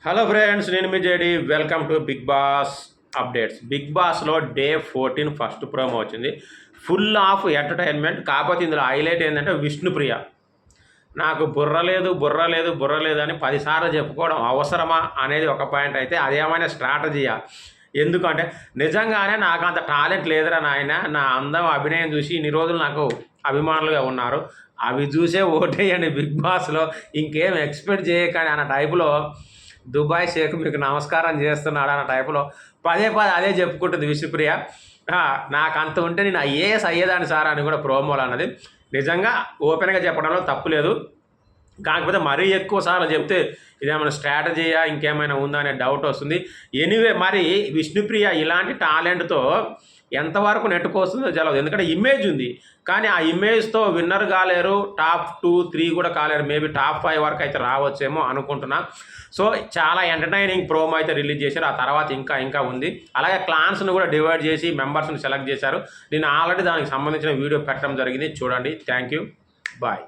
Hello friends, నేను మీ J D. Welcome to Bigg Boss updates. Bigg బాస్లో డే 14 ఫస్ట్ ప్రోమో వచ్చింది. Full of entertainment. కాకపోతే ఇందులో హైలైట్ ఏంటంటే విష్ణుప్రియ. నాకు బుర్ర లేదు అని 10 సార్లు చెప్పుకోవడం అవసరమా అనేది ఒక పాయింట్ అయితే, అదేమైనా స్ట్రాటజీయా? ఎందుకంటే నిజంగానే నాకు అంత టాలెంట్ లేదురా నాయన. నా అందం, అభినయం చూసి ఇన్ని రోజులు నాకు అభిమానులుగా ఉన్నారు. అవి చూసే ఓటేయండి బిగ్ బాస్లో, ఇంకేం ఎక్స్పెక్ట్ చేయకండి అన్న టైపులో దుబాయ్ షేక్ మీకు నమస్కారం చేస్తున్నాడు అన్న టైపులో పదే అదే చెప్పుకుంటుంది విష్ణుప్రియ. నాకు అంత ఉంటే నేను ఐఏఎస్ అయ్యేదాన్ని సార్ అని కూడా ప్రోమోలు అన్నది. నిజంగా ఓపెన్గా చెప్పడంలో తప్పు లేదు. కాకపోతే మరీ ఎక్కువ సార్లు చెప్తే ఇదేమైనా స్ట్రాటజీయా, ఇంకేమైనా ఉందా అనే డౌట్ వస్తుంది. ఎనీవే, మరి విష్ణుప్రియ ఇలాంటి టాలెంట్తో ఎంతవరకు నెట్టుకొస్తుందో తెలియదు. ఎందుకంటే ఇమేజ్ ఉంది, కానీ ఆ ఇమేజ్తో విన్నర్ కాలేరు, టాప్ 2, 3 కూడా కాలేరు. మేబీ టాప్ 5 వరకు అయితే రావచ్చేమో అనుకుంటున్నా. సో చాలా ఎంటర్టైనింగ్ ప్రోమో అయితే రిలీజ్ చేశారు. ఆ తర్వాత ఇంకా ఉంది. అలాగే క్లాన్స్ను కూడా డివైడ్ చేసి మెంబర్స్ని సెలెక్ట్ చేశారు. నేను ఆల్రెడీ దానికి సంబంధించిన వీడియో పెట్టడం జరిగింది, చూడండి. Thank you, bye.